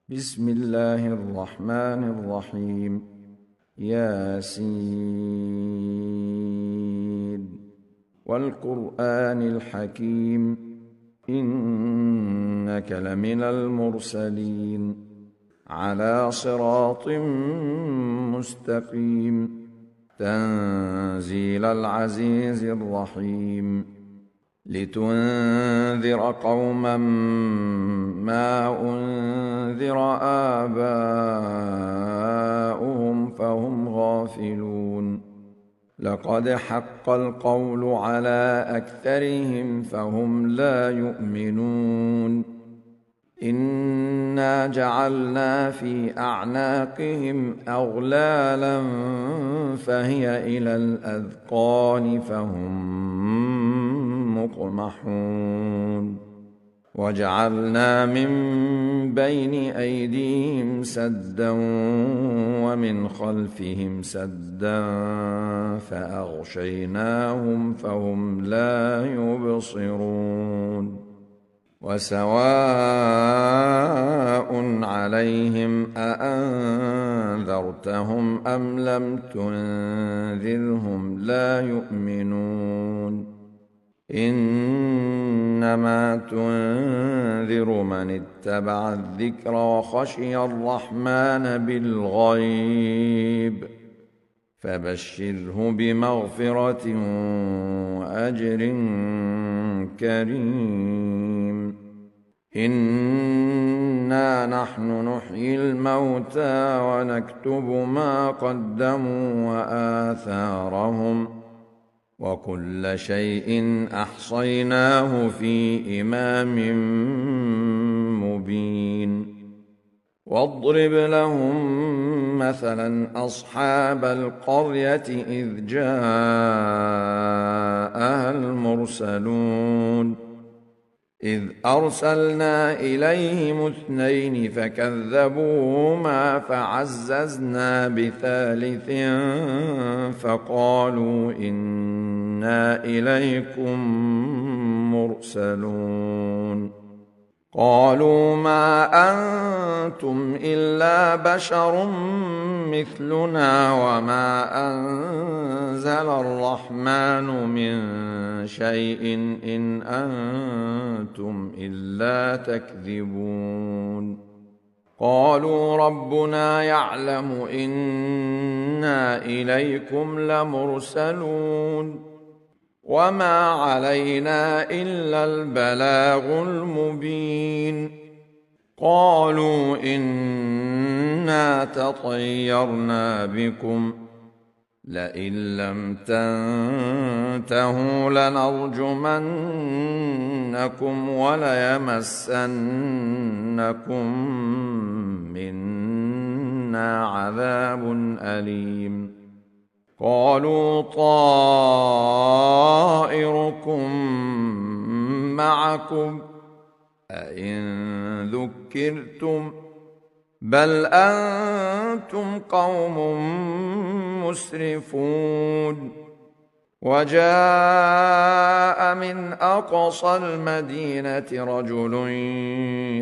بسم الله الرحمن الرحيم. ياسين والقرآن الحكيم إنك لمن المرسلين على صراط مستقيم تنزيل العزيز الرحيم لتنذر قوما ما أنذر آباؤهم فهم غافلون لقد حق القول على أكثرهم فهم لا يؤمنون إنا جعلنا في أعناقهم أغلالا فهي إلى الأذقان فهم مقمحون وجعلنا من بين أيديهم سدا ومن خلفهم سدا فأغشيناهم فهم لا يبصرون وسواء عليهم أأنذرتهم أم لم تنذرهم لا يؤمنون إنما تنذر من اتبع الذكر وخشي الرحمن بالغيب فبشره بمغفرة وأجر كريم إنا نحن نحيي الموتى ونكتب ما قدموا وآثارهم وكل شيء أحصيناه في إمام مبين واضرب لهم مثلا أصحاب القرية إذ جاءها المرسلون إذ أرسلنا إليهم 2 فكذبوهما فعززنا بثالث فقالوا إنا إليكم مرسلون قالوا ما أنتم إلا بشر مثلنا وما أنزل الرحمن من شيء إن أنتم إلا تكذبون قالوا ربنا يعلم إنا إليكم لمرسلون وما علينا إلا البلاغ المبين قالوا إنا تطيرنا بكم لئن لم تنتهوا لنرجمنكم وليمسنكم منا عذاب أليم قالوا طائركم معكم أئن ذكرتم بل أنتم قوم مسرفون وجاء من أقصى المدينة رجل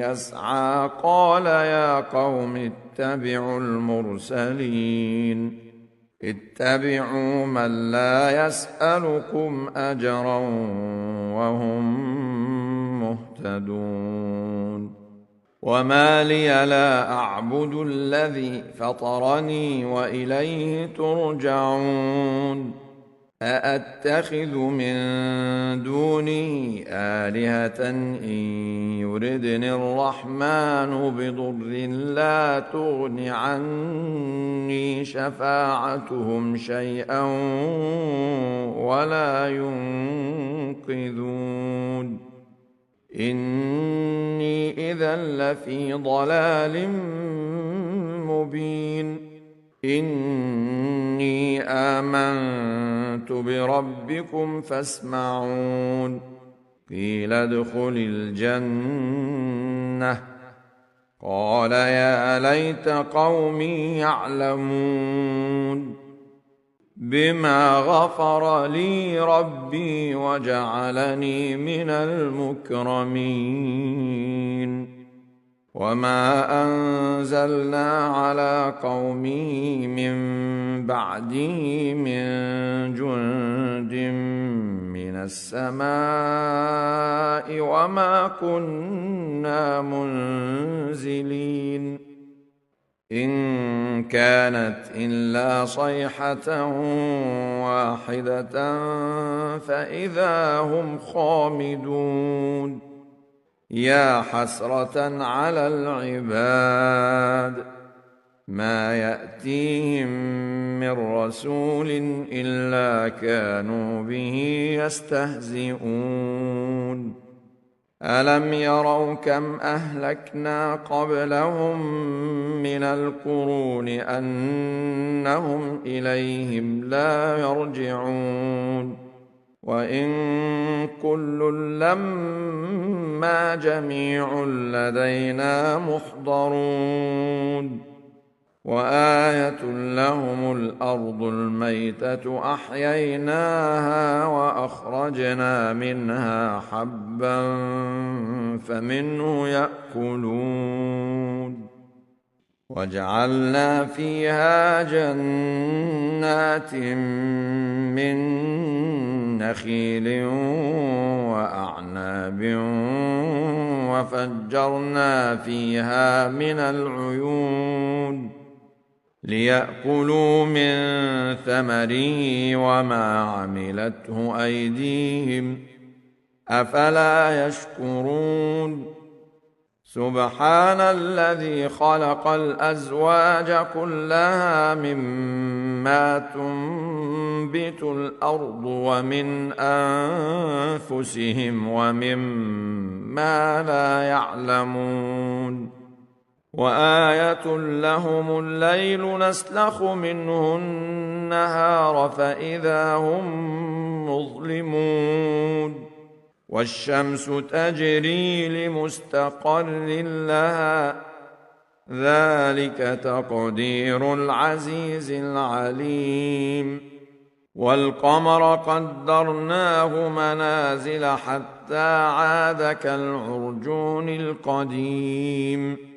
يسعى قال يا قوم اتبعوا المرسلين اتبعوا من لا يسألكم أجرا وهم مهتدون وما لي لا أعبد الذي فطرني وإليه ترجعون أأتخذ من دونه آلهة إن يردني الرحمن بضر لا تغن عني شفاعتهم شيئا ولا ينقذون إني إذا لفي ضلال مبين إني آمنت بربكم فاسمعون قيل ادخل الجنة قال يا ليت قومي يعلمون بما غفر لي ربي وجعلني من المكرمين وما أنزلنا على قومه من بعده من جند من السماء وما كنا منزلين إن كانت إلا صيحة واحدة فإذا هم خامدون يا حسرة على العباد ما يأتيهم من رسول إلا كانوا به يستهزئون ألم يروا كم أهلكنا قبلهم من القرون أنهم إليهم لا يرجعون وإن كل لما جميع لدينا محضرون وآية لهم الأرض الميتة أحييناها وأخرجنا منها حبا فمنه يأكلون وجعلنا فيها جنات من نخيل وأعناب وفجرنا فيها من العيون ليأكلوا من ثمره وما عملته أيديهم أفلا يشكرون سبحان الذي خلق الأزواج كلها مما تنبت الأرض ومن أنفسهم ومما لا يعلمون وآية لهم الليل نسلخ منه النهار فإذا هم مظلمون والشمس تجري لمستقر لها ذلك تقدير العزيز العليم والقمر قدرناه منازل حتى عاد كالعرجون القديم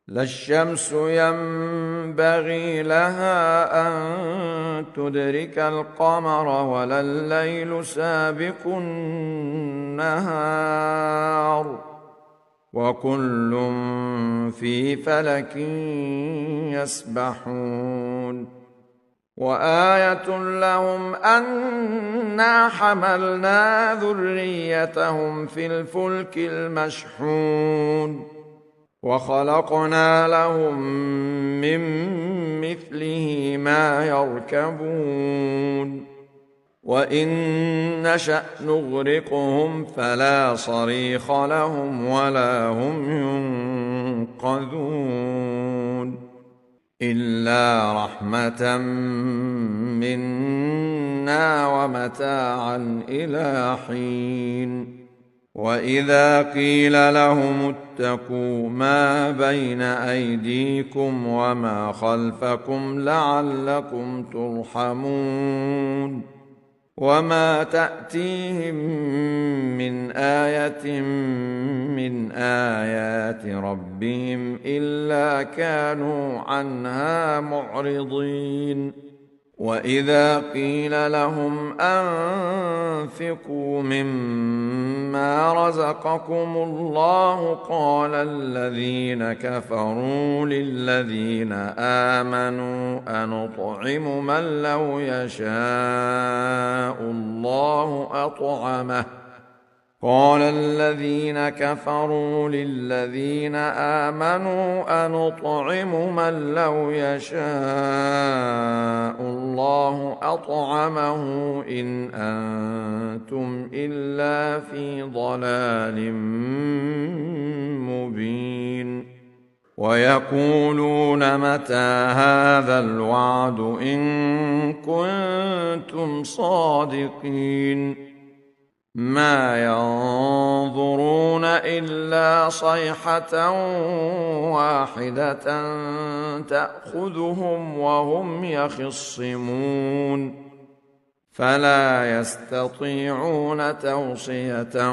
لا الشمس ينبغي لها أن تدرك القمر ولا الليل سابق النهار وكل في فلك يسبحون وآية لهم أنا حملنا ذريتهم في الفلك المشحون وخلقنا لهم من مثله ما يركبون وإن نشأ نغرقهم فلا صريخ لهم ولا هم ينقذون إلا رحمة منا ومتاعا إلى حين وإذا قيل لهم اتقوا ما بين أيديكم وما خلفكم لعلكم ترحمون وما تأتيهم من آية من آيات ربهم إلا كانوا عنها معرضين وإذا قيل لهم أنفقوا مما رزقكم الله قال الذين كفروا للذين آمنوا أنطعم من لو يشاء الله أطعمه قال الذين كفروا للذين آمنوا أنطعم من لو يشاء الله أطعمه إن أنتم إلا في ضلال مبين ويقولون متى هذا الوعد إن كنتم صادقين ما ينظرون إلا صيحة واحدة تأخذهم وهم يخصمون فلا يستطيعون توصية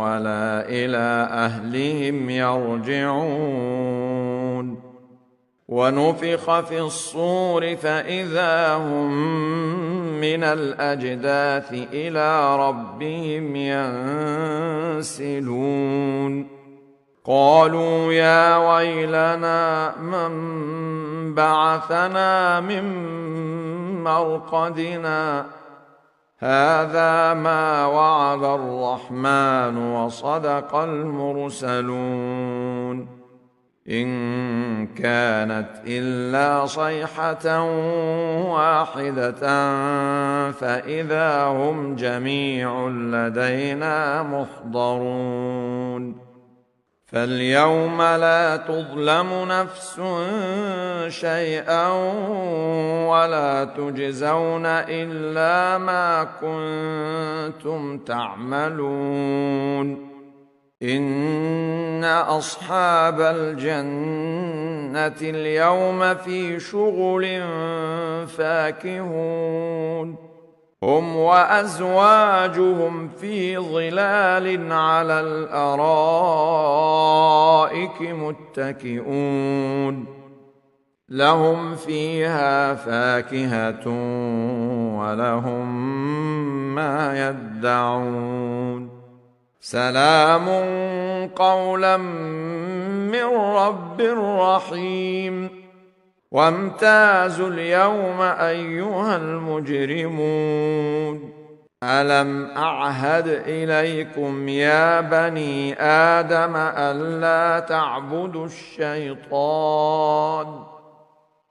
ولا إلى أهلهم يرجعون ونفخ في الصور فإذا هم من الأجداث إلى ربهم ينسلون قالوا يا ويلنا من بعثنا من مرقدنا هذا ما وعد الرحمن وصدق المرسلون إن كانت إلا صيحة واحدة فإذا هم جميع لدينا محضرون فاليوم لا تظلم نفس شيئا ولا تجزون إلا ما كنتم تعملون إن أصحاب الجنة اليوم في شغل فاكهون هم وأزواجهم في ظلال على الأرائك متكئون لهم فيها فاكهة ولهم ما يدعون سلام قولا من رب رحيم وامتازوا اليوم أيها المجرمون ألم أعهد إليكم يا بني آدم ألا تعبدوا الشيطان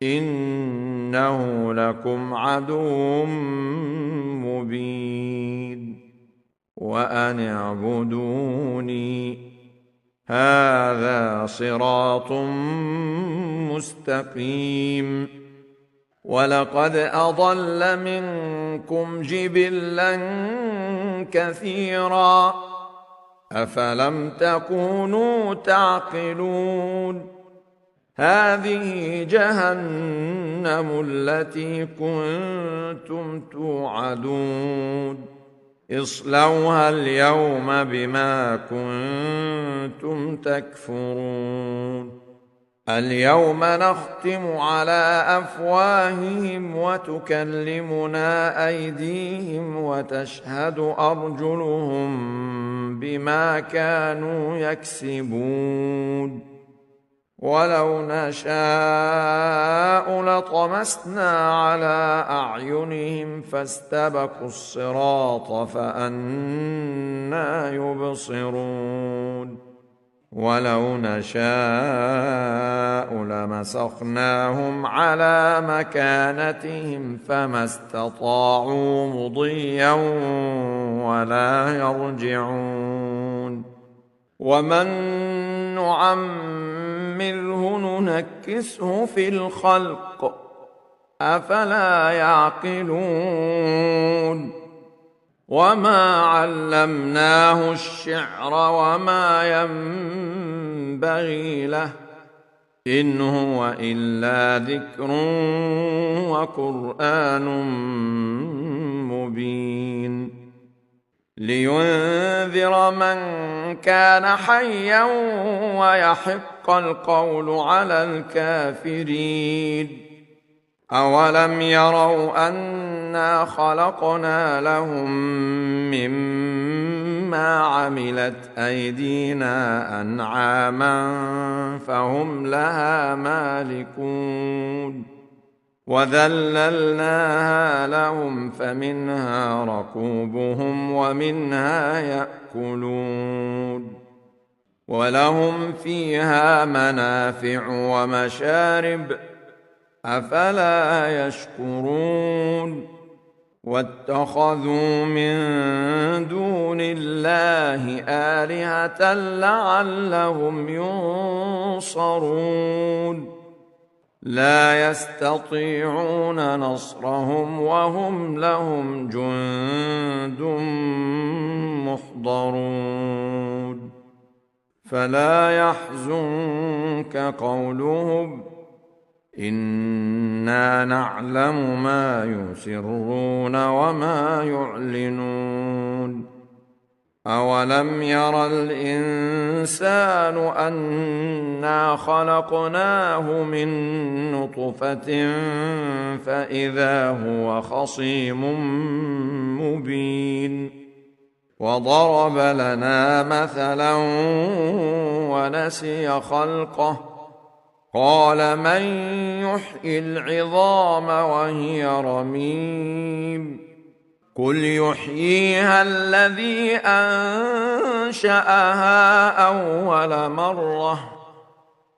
إنه لكم عدو مبين وأن اعبدوني هذا صراط مستقيم ولقد أضل منكم جبلا كثيرا أفلم تكونوا تعقلون هذه جهنم التي كنتم توعدون اصلوها اليوم بما كنتم تكفرون اليوم نختم على أفواههم وتكلمنا أيديهم وتشهد أرجلهم بما كانوا يكسبون ولو نشاء لطمسنا على أعينهم فاستبقوا الصراط فأنى يبصرون ولو نشاء لمسخناهم على مكانتهم فما استطاعوا مضيا ولا يرجعون ومن نعمره ننكسه في الخلق أفلا يعقلون وما علمناه الشعر وما ينبغي له إن هو إلا ذكر وقرآن مبين لينذر من كان حيا ويحق القول على الكافرين أولم يروا أنا خلقنا لهم مما عملت أيدينا أنعاما فهم لها مالكون وذللناها لهم فمنها ركوبهم ومنها يأكلون ولهم فيها منافع ومشارب أفلا يشكرون واتخذوا من دون الله آلهة لعلهم ينصرون لا يستطيعون نصرهم وهم لهم جند محضرون فلا يحزنك قولهم إنا نعلم ما يسرون وما يعلنون أولم ير الإنسان أنا خلقناه من نطفة فإذا هو خصيم مبين وضرب لنا مثلا ونسي خلقه قال من يحيي العظام وهي رميم قل يحييها الذي أنشأها أول مرة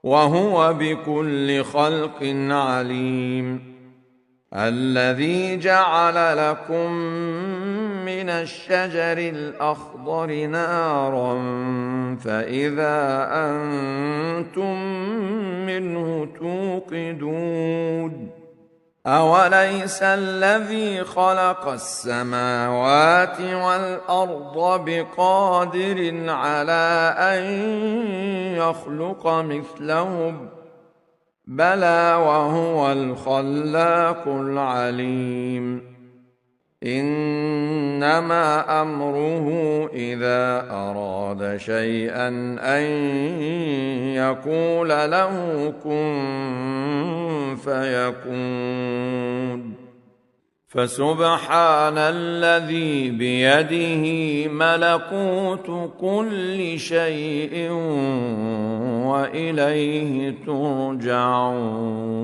وهو بكل خلق عليم الذي جعل لكم من الشجر الأخضر نارا فإذا أنتم منه توقدون أوليس الذي خلق السماوات والأرض بقادر على أن يخلق مثلهم بلى وهو الخلاق العليم إنما أمره إذا أراد شيئا أن يقول له كن فيكون فسبحان الذي بيده ملكوت كل شيء وإليه ترجعون